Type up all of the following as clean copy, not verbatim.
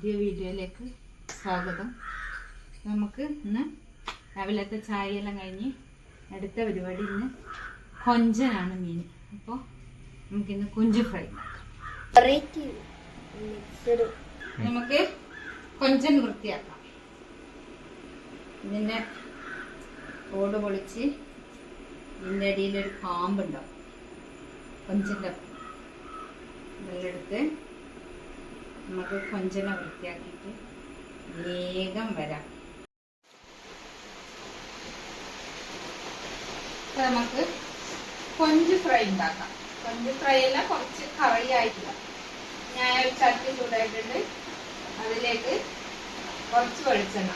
പുതിയ വീഡിയോയിലേക്ക് സ്വാഗതം. നമുക്ക് ഇന്ന് രാവിലത്തെ ചായയെല്ലാം കഴിഞ്ഞ് അടുത്ത പരിപാടി ഇന്ന് കൊഞ്ചനാണ് മീൻ. അപ്പോൾ നമുക്കിന്ന് കൊഞ്ച് ഫ്രൈ നമുക്ക് കൊഞ്ചൻ വൃത്തിയാക്കാം. ഇതിൻ്റെ ഓട് പൊളിച്ച് ഇതിൻ്റെ അടിയിലൊരു പാമ്പുണ്ടാവും. കൊഞ്ചൻ്റെ വെള്ളമെടുത്ത് നമുക്ക് കൊഞ്ചനെ വൃത്തിയാക്കിയിട്ട് വേഗം വരാം. നമുക്ക് കൊഞ്ച് ഫ്രൈ ഉണ്ടാക്കാം. കൊഞ്ച് ഫ്രൈ എല്ലാം കുറച്ച് കറിയായിട്ടില്ല. ഞാൻ ഒരു ചട്ടി ചൂടായിട്ടുണ്ട്. അതിലേക്ക് കുറച്ച് വെളിച്ചെണ്ണ,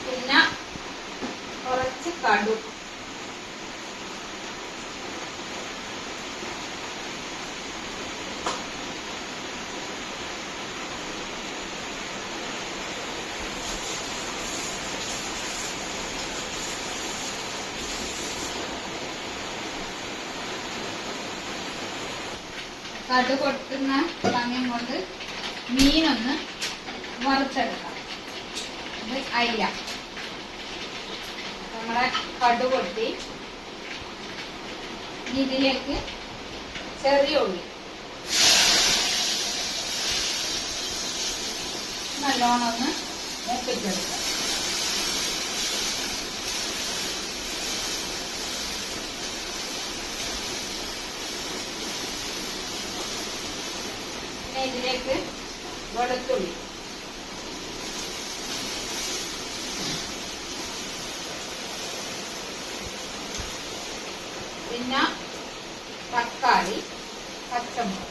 പിന്നെ കുറച്ച് കടു, കടു പൊട്ടുന്ന സമയം കൊണ്ട് മീനൊന്ന് വറുത്തെടുക്കാം. ഇത് അയില. നമ്മളെ കടു പൊട്ടി ഇതിലേക്ക് ചെറിയ ഉള്ളി നല്ലോണം ഒന്ന് മൂപ്പിച്ചെടുക്കാം. ഇതിലേക്ക് വെളുത്തുള്ളി, പിന്നെ തക്കാളി, പച്ചമുളക്,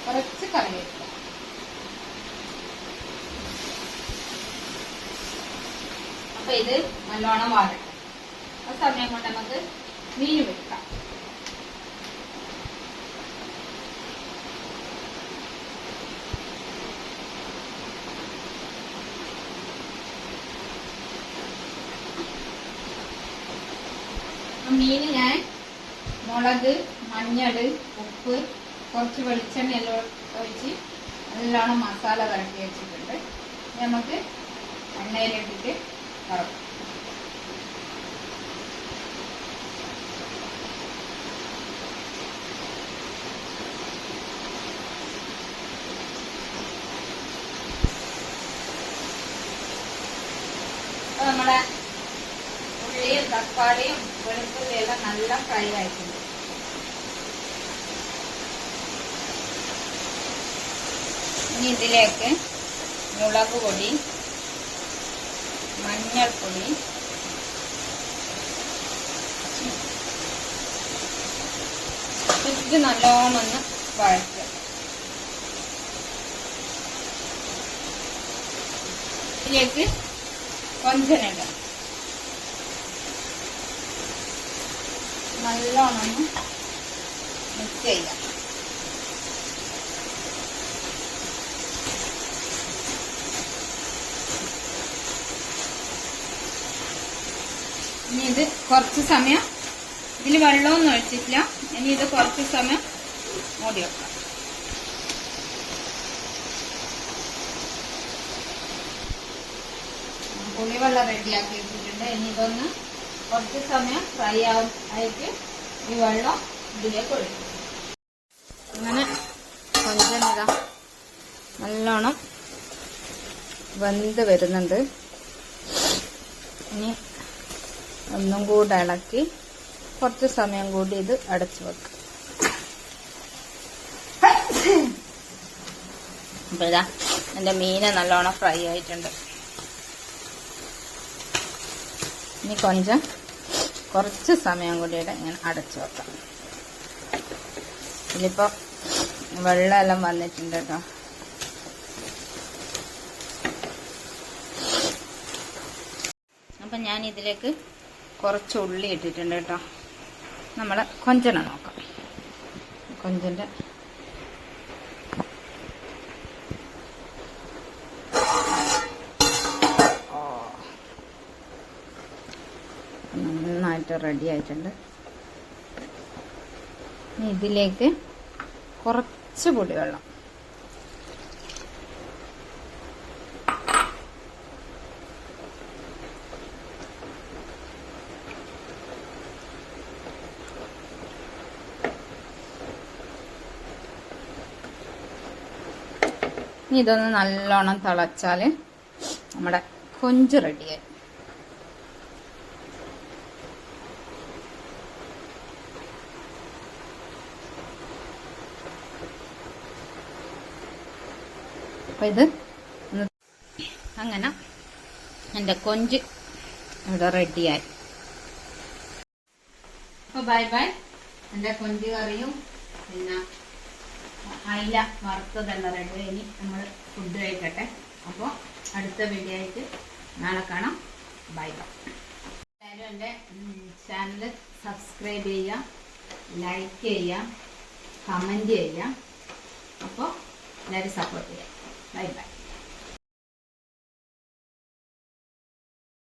കുറച്ച് കറിവേപ്പില. അപ്പൊ ഇത് നല്ലോണം വാഴണം. ആ സമയം കൊണ്ട് നമുക്ക് മീൻ വെക്കാം. മീന് ഞാൻ മുളക്, മഞ്ഞൾ, ഉപ്പ്, കുറച്ച് വെളിച്ചെണ്ണ എല്ലാം ഒഴിച്ച് നല്ലോണം മസാല തരട്ടി വെച്ചിട്ടുണ്ട്. നമുക്ക് എണ്ണയിലിട്ടിട്ട് വറക്കും. നമ്മുടെ ഉള്ളിയും തക്കാളിയും വെളുത്തുള്ളിയും എല്ലാം നല്ല ഫ്രൈ ആയിട്ടുണ്ട്. ഇനി ഇതിലേക്ക് മുളക് പൊടി, മഞ്ഞൾപ്പൊടി, ഇത് നല്ലോണം ഒന്ന് വഴറ്റുക. ഇതിലേക്ക് കൊഞ്ചനിടാം. നല്ലോണം ഒന്ന് മിക്സ് ചെയ്യാം. ഇനി ഇത് കുറച്ച് സമയം, ഇതിൽ വെള്ളമൊന്നും ഒഴിച്ചിട്ടില്ല. ഇനി ഇത് കുറച്ച് സമയം മൂടി വെക്കാം. പുളിവെള്ളം റെഡിയാക്കി വെച്ചിട്ടുണ്ട്. ഇനി ഇതൊന്ന് കുറച്ച് സമയം ഫ്രൈ ആയിട്ട് ഈ വെള്ളം ഇതിലേക്ക് ഒഴിക്കും. അങ്ങനെ കൊഞ്ചനിതാ നല്ലോണം വെന്ത് വരുന്നുണ്ട്. ഇനി ഒന്നും കൂടെ ഇളക്കി കുറച്ച് സമയം കൂടി ഇത് അടച്ചു വെക്കും. അപ്പൊ ഇതാ എന്റെ മീന് നല്ലോണം ഫ്രൈ ആയിട്ടുണ്ട്. ഇനി കുറച്ച് സമയം കൂടി ഇങ്ങനെ അടച്ചു വെക്കാം. ഇതിലിപ്പോ വെള്ളമെല്ലാം വന്നിട്ടുണ്ട് കേട്ടോ. അപ്പം ഞാൻ ഇതിലേക്ക് കുറച്ച് ഉള്ളി ഇട്ടിട്ടുണ്ട് കേട്ടോ. നമ്മളെ കൊഞ്ചന നോക്കാം. കൊഞ്ചൻ്റെ നന്നായിട്ട് റെഡി ആയിട്ടുണ്ട്. ഇനി ഇതിലേക്ക് കുറച്ച് പുളിവെള്ളം. ഇനി ഇതൊന്ന് നല്ലോണം തിളച്ചാൽ നമ്മുടെ കൊഞ്ച് റെഡിയായി. അപ്പം ഇത് അങ്ങനെ എൻ്റെ കൊഞ്ച് ഇവിടെ റെഡിയായി. അപ്പോൾ ബൈ ബൈ. എൻ്റെ കൊഞ്ച് കറിയും പിന്നെ അയില വറുത്തതെല്ലാം റെഡി. ഇനി നമ്മൾ ഫുഡ് കഴിക്കട്ടെ. അപ്പോൾ അടുത്ത വീഡിയോ ആയിട്ട് നാളെ കാണാം. Bye bye. എല്ലാവരും എൻ്റെ ചാനൽ സബ്സ്ക്രൈബ് ചെയ്യുക, ലൈക്ക് ചെയ്യുക, കമൻറ്റ് ചെയ്യുക. അപ്പോൾ എല്ലാവരും സപ്പോർട്ട് ചെയ്യുക. Bye bye.